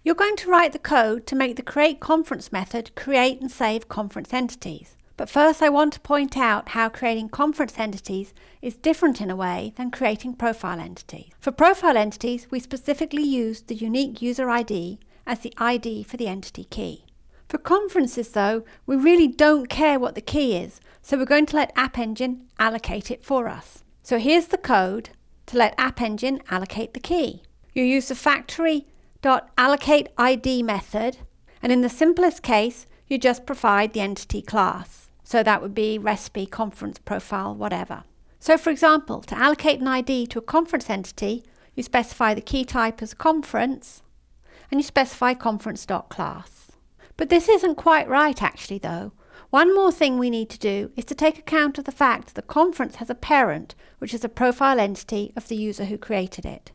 You're going to write the code to make the create conference method create and save conference entities. But first I want to point out how creating conference entities is different in a way than creating profile entities. For profile entities, we specifically use the unique user ID as the ID for the entity key. For conferences though, we really don't care what the key is, so we're going to let App Engine allocate it for us. So here's the code to let App Engine allocate the key. You use the factory.allocateID method, and in the simplest case, you just provide the entity class. So that would be recipe, conference, profile, whatever. So for example, to allocate an ID to a conference entity, you specify the key type as conference, and you specify conference.class. But this isn't quite right actually though. One more thing we need to do is to take account of the fact that the conference has a parent, which is a profile entity of the user who created it.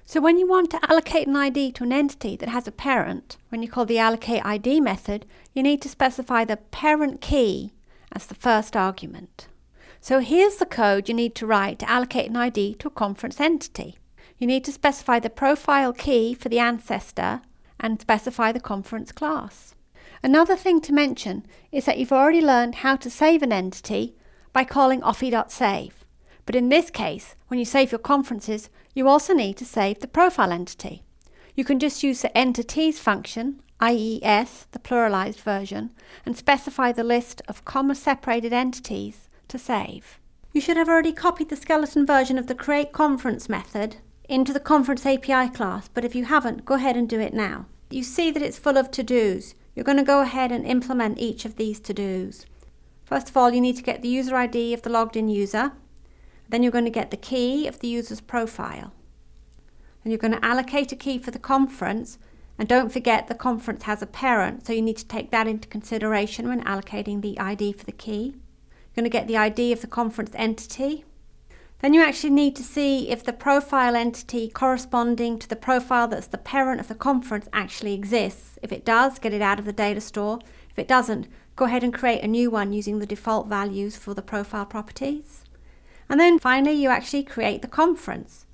So when you want to allocate an ID to an entity that has a parent, when you call the allocateID method, you need to specify the parent key as the first argument. So here's the code you need to write to allocate an ID to a conference entity. You need to specify the profile key for the ancestor and specify the conference class. Another thing to mention is that you've already learned how to save an entity by calling offie.save. But in this case, when you save your conferences, you also need to save the profile entity. You can just use the entities function, IES, the pluralized version, and specify the list of comma-separated entities to save. You should have already copied the skeleton version of the create conference method into the conference API class, but if you haven't, go ahead and do it now. You see that it's full of to-dos. You're going to go ahead and implement each of these to-dos. First of all, you need to get the user ID of the logged in user. Then you're going to get the key of the user's profile. And you're going to allocate a key for the conference. And don't forget the conference has a parent, so you need to take that into consideration when allocating the ID for the key. You're going to get the ID of the conference entity. Then you actually need to see if the profile entity corresponding to the profile that's the parent of the conference actually exists. If it does, get it out of the data store. If it doesn't, go ahead and create a new one using the default values for the profile properties. And then finally, you actually create the conference.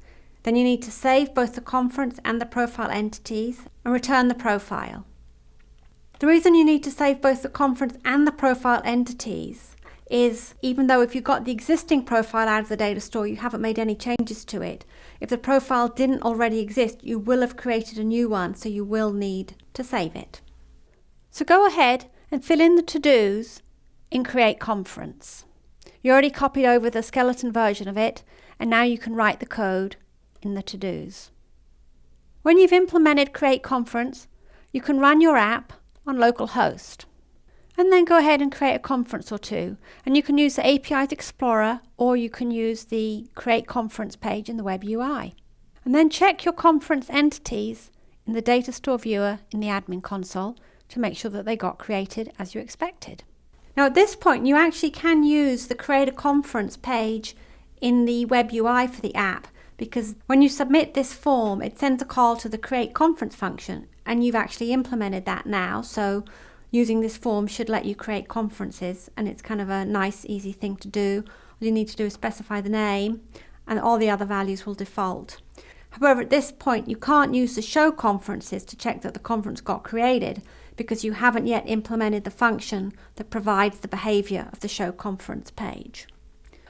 Then you need to save both the conference and the profile entities and return the profile. The reason you need to save both the conference and the profile entities is even though if you got the existing profile out of the data store, you haven't made any changes to it. If the profile didn't already exist, you will have created a new one, so you will need to save it. So go ahead and fill in the to-dos in Create Conference. You already copied over the skeleton version of it, and now you can write the code in the to-dos. When you've implemented Create Conference, you can run your app on localhost. And then go ahead and create a conference or two. And you can use the APIs Explorer, or you can use the Create Conference page in the web UI. And then check your conference entities in the data store viewer in the admin console to make sure that they got created as you expected. Now at this point, you actually can use the Create a Conference page in the web UI for the app, because when you submit this form, it sends a call to the Create Conference function, and you've actually implemented that now. So using this form should let you create conferences, and it's kind of a nice, easy thing to do. All you need to do is specify the name, and all the other values will default. However, at this point, you can't use the show conferences to check that the conference got created, because you haven't yet implemented the function that provides the behavior of the show conference page.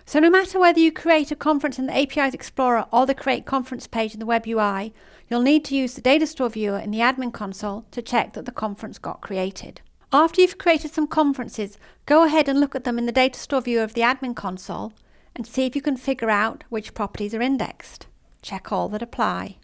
So no matter whether you create a conference in the APIs Explorer or the Create Conference page in the web UI, you'll need to use the data store viewer in the admin console to check that the conference got created. After you've created some conferences, go ahead and look at them in the data store viewer of the admin console and see if you can figure out which properties are indexed. Check all that apply.